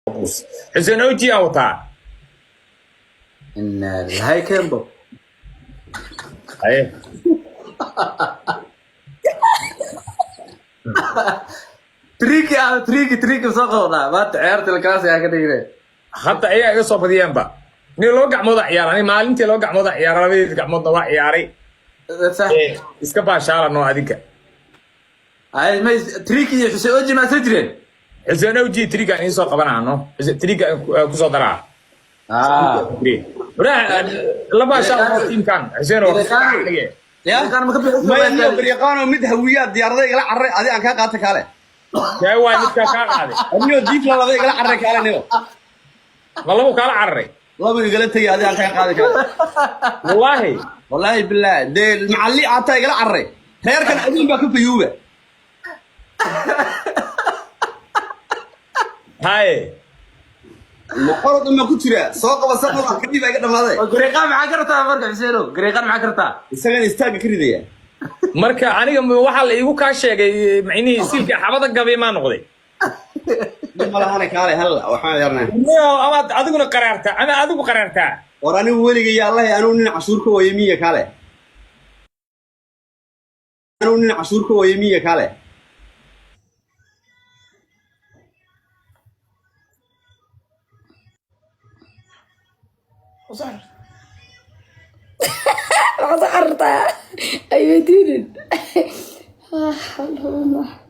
بوس حسين اوجي اوتا ان هاي كيمبو ايه تريكي سقوطا ما تعيرت الكاس يا كديره حتى ايه iga soo badiyeen ba ni loo gacmood ciyaarani maalintii loo gacmood ciyaaray labadii gacmood waa ciyaaray صح iska baashaala noo adinka هاي ما تريكي حسين اوجي ما سجرين حسين اوجي تريكا in soo qabanaano تريكا ku soo daraa راح لما شاء تيم كان حسين يا كان ما ينو بريقانو مد هويات ديارده igala carray adi aan ka qaata kale kay way mid ka qaaday anyo diif la labada igala carray kale niyo wallahu kala carray laba igala tagay adi aan ka qaada kale wallahi billahi de macalli aata igala carray reerkan adin ba ka fayuuba hay مقرض ما كنت جرا سوق وسقط كديب اي دماده غريقان ما كرتا marka xiseenو غريقان ma karta isagan istaaga kridaya marka aniga waxa la igu ka sheegay macni silka xabada gabay ma noqday malahan kaale hal waxaan yarnaa niyo amaad adiguna qaraarta ama adigu qaraarta warani weliga yaa allah anu nin cashuurka waymiya kaale anu nin cashuurka waymiya kaale لقد عرضها أيوة دين. حول الله.